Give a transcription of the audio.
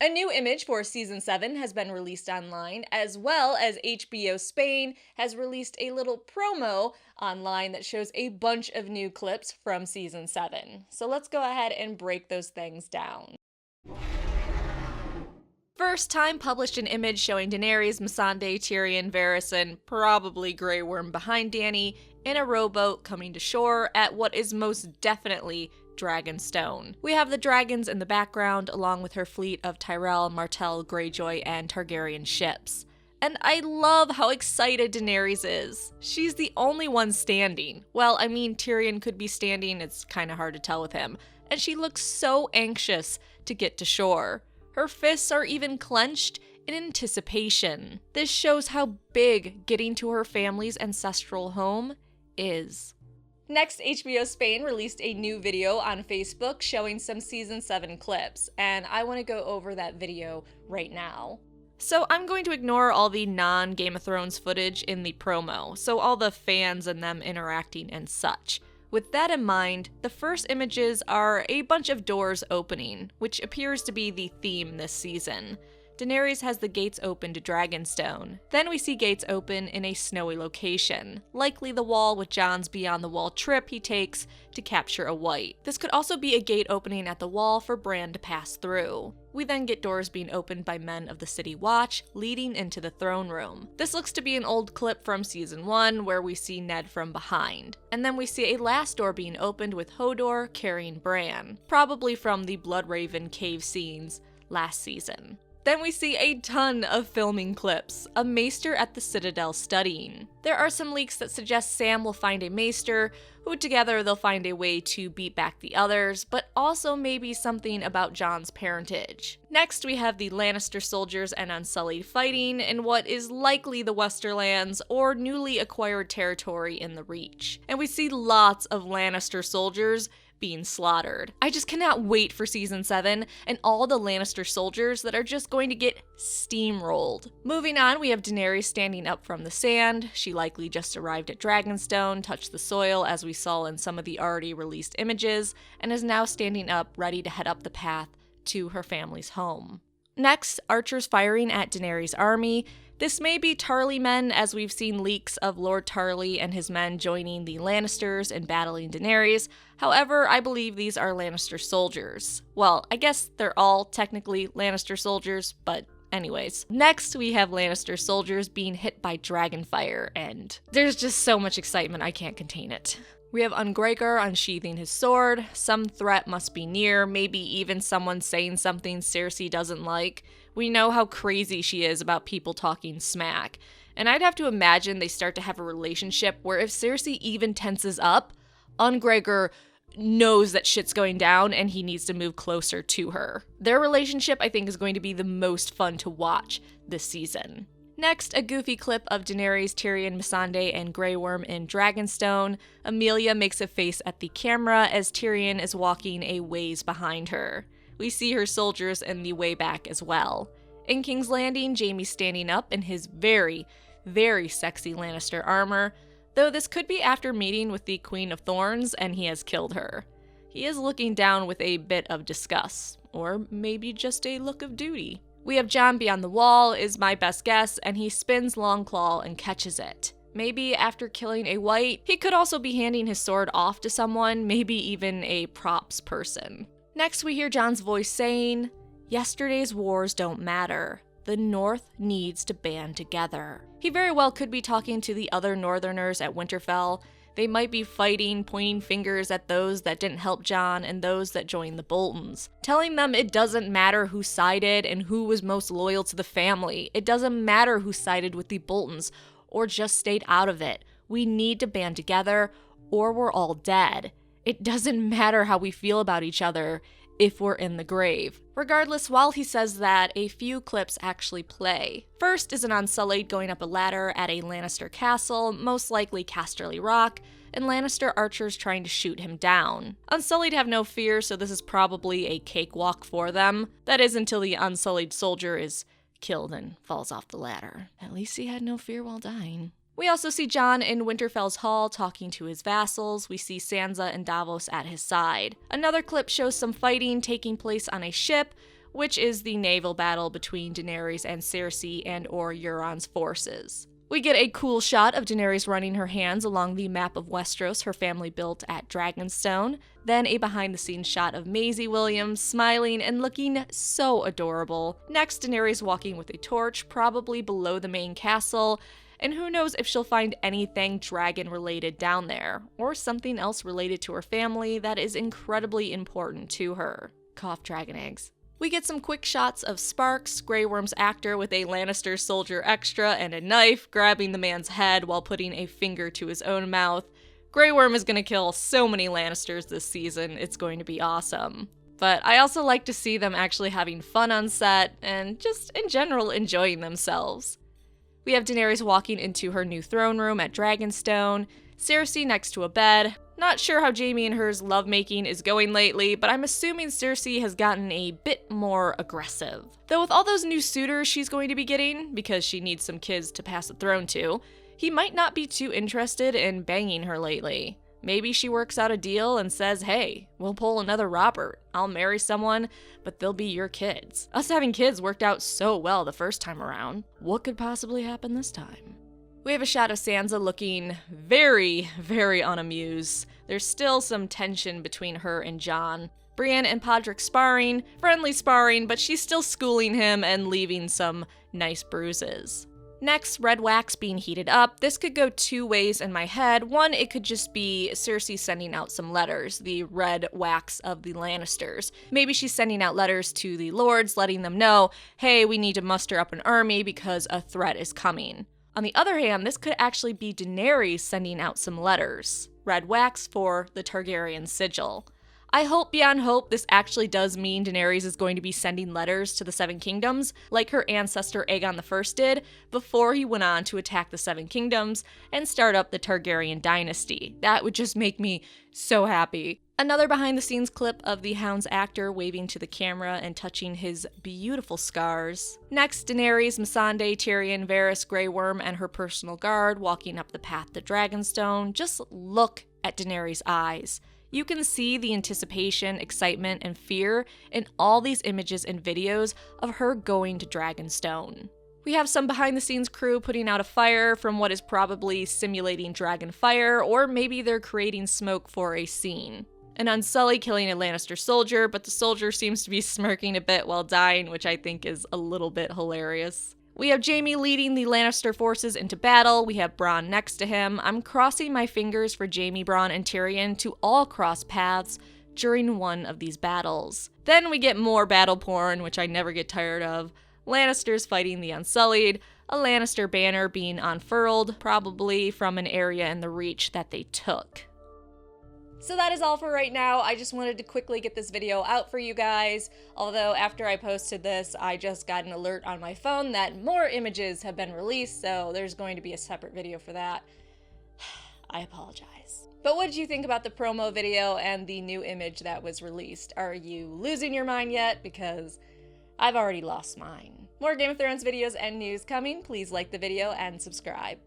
A new image for Season 7 has been released online, as well as HBO Spain has released a little promo online that shows a bunch of new clips from Season 7. So let's go ahead and break those things down. First time published an image showing Daenerys, Missandei, Tyrion, Varys, and probably Grey Worm behind Dany in a rowboat coming to shore at what is most definitely Dragonstone. We have the dragons in the background along with her fleet of Tyrell, Martell, Greyjoy, and Targaryen ships. And I love how excited Daenerys is. She's the only one standing. Well, I mean, Tyrion could be standing, it's kinda hard to tell with him. And she looks so anxious to get to shore. Her fists are even clenched in anticipation. This shows how big getting to her family's ancestral home is. Next, HBO Spain released a new video on Facebook showing some Season 7 clips, and I want to go over that video right now. So I'm going to ignore all the non-Game of Thrones footage in the promo, so all the fans and them interacting and such. With that in mind, the first images are a bunch of doors opening, which appears to be the theme this season. Daenerys has the gates open to Dragonstone. Then we see gates open in a snowy location, likely the wall with Jon's beyond the wall trip he takes to capture a white. This could also be a gate opening at the wall for Bran to pass through. We then get doors being opened by men of the City Watch, leading into the throne room. This looks to be an old clip from Season 1, where we see Ned from behind. And then we see a last door being opened with Hodor carrying Bran, probably from the Bloodraven cave scenes last season. Then we see a ton of filming clips, a maester at the Citadel studying. There are some leaks that suggest Sam will find a maester, who together they'll find a way to beat back the others, but also maybe something about Jon's parentage. Next we have the Lannister soldiers and Unsullied fighting in what is likely the Westerlands or newly acquired territory in the Reach. And we see lots of Lannister soldiers being slaughtered. I just cannot wait for Season 7 and all the Lannister soldiers that are just going to get steamrolled. Moving on, we have Daenerys standing up from the sand. She likely just arrived at Dragonstone, touched the soil as we saw in some of the already released images, and is now standing up, ready to head up the path to her family's home. Next, archers firing at Daenerys' army. This may be Tarly men, as we've seen leaks of Lord Tarly and his men joining the Lannisters and battling Daenerys. However, I believe these are Lannister soldiers. Well, I guess they're all technically Lannister soldiers, but anyways. Next, we have Lannister soldiers being hit by dragonfire, and there's just so much excitement I can't contain it. We have Ungregor unsheathing his sword. Some threat must be near, maybe even someone saying something Cersei doesn't like. We know how crazy she is about people talking smack. And I'd have to imagine they start to have a relationship where if Cersei even tenses up, Ungregor knows that shit's going down and he needs to move closer to her. Their relationship, I think, is going to be the most fun to watch this season. Next, a goofy clip of Daenerys, Tyrion, Missandei, and Grey Worm in Dragonstone. Emilia makes a face at the camera as Tyrion is walking a ways behind her. We see her soldiers in the way back as well. In King's Landing, Jaime's standing up in his very, very sexy Lannister armor, though this could be after meeting with the Queen of Thorns and he has killed her. He is looking down with a bit of disgust, or maybe just a look of duty. We have Jon beyond the wall, is my best guess, and he spins Longclaw and catches it. Maybe after killing a white, he could also be handing his sword off to someone, maybe even a props person. Next we hear Jon's voice saying, "Yesterday's wars don't matter. The North needs to band together." He very well could be talking to the other Northerners at Winterfell. They might be fighting, pointing fingers at those that didn't help Jon and those that joined the Boltons, telling them it doesn't matter who sided and who was most loyal to the family. It doesn't matter who sided with the Boltons or just stayed out of it. We need to band together or we're all dead. It doesn't matter how we feel about each other if we're in the grave. Regardless, while he says that, a few clips actually play. First is an Unsullied going up a ladder at a Lannister castle, most likely Casterly Rock, and Lannister archers trying to shoot him down. Unsullied have no fear, so this is probably a cakewalk for them. That is until the Unsullied soldier is killed and falls off the ladder. At least he had no fear while dying. We also see Jon in Winterfell's hall talking to his vassals. We see Sansa and Davos at his side. Another clip shows some fighting taking place on a ship, which is the naval battle between Daenerys and Cersei and/or Euron's forces. We get a cool shot of Daenerys running her hands along the map of Westeros her family built at Dragonstone, then a behind-the-scenes shot of Maisie Williams smiling and looking so adorable. Next, Daenerys walking with a torch, probably below the main castle, and who knows if she'll find anything dragon-related down there, or something else related to her family that is incredibly important to her. Cough dragon eggs. We get some quick shots of Sparks, Grey Worm's actor with a Lannister soldier extra and a knife, grabbing the man's head while putting a finger to his own mouth. Grey Worm is gonna kill so many Lannisters this season, it's going to be awesome. But I also like to see them actually having fun on set, and just in general enjoying themselves. We have Daenerys walking into her new throne room at Dragonstone, Cersei next to a bed. Not sure how Jaime and hers lovemaking is going lately, but I'm assuming Cersei has gotten a bit more aggressive. Though with all those new suitors she's going to be getting, because she needs some kids to pass the throne to, he might not be too interested in banging her lately. Maybe she works out a deal and says, hey, we'll pull another Robert. I'll marry someone, but they'll be your kids. Us having kids worked out so well the first time around. What could possibly happen this time? We have a shot of Sansa looking very, very unamused. There's still some tension between her and Jon. Brienne and Podrick sparring, friendly sparring, but she's still schooling him and leaving some nice bruises. Next, red wax being heated up. This could go two ways in my head. One, it could just be Cersei sending out some letters, the red wax of the Lannisters. Maybe she's sending out letters to the lords, letting them know, hey, we need to muster up an army because a threat is coming. On the other hand, this could actually be Daenerys sending out some letters. Red wax for the Targaryen sigil. I hope beyond hope this actually does mean Daenerys is going to be sending letters to the Seven Kingdoms, like her ancestor Aegon I did, before he went on to attack the Seven Kingdoms and start up the Targaryen dynasty. That would just make me so happy. Another behind-the-scenes clip of the Hound's actor waving to the camera and touching his beautiful scars. Next, Daenerys, Missandei, Tyrion, Varys, Grey Worm, and her personal guard walking up the path to Dragonstone. Just look at Daenerys' eyes. You can see the anticipation, excitement, and fear in all these images and videos of her going to Dragonstone. We have some behind-the-scenes crew putting out a fire from what is probably simulating dragon fire, or maybe they're creating smoke for a scene. An Unsullied killing a Lannister soldier, but the soldier seems to be smirking a bit while dying, which I think is a little bit hilarious. We have Jaime leading the Lannister forces into battle. We have Bronn next to him. I'm crossing my fingers for Jaime, Bronn, and Tyrion to all cross paths during one of these battles. Then we get more battle porn, which I never get tired of. Lannisters fighting the Unsullied, a Lannister banner being unfurled, probably from an area in the Reach that they took. So that is all for right now. I just wanted to quickly get this video out for you guys. Although after I posted this, I just got an alert on my phone that more images have been released, so there's going to be a separate video for that. I apologize. But what did you think about the promo video and the new image that was released? Are you losing your mind yet? Because I've already lost mine. More Game of Thrones videos and news coming. Please like the video and subscribe.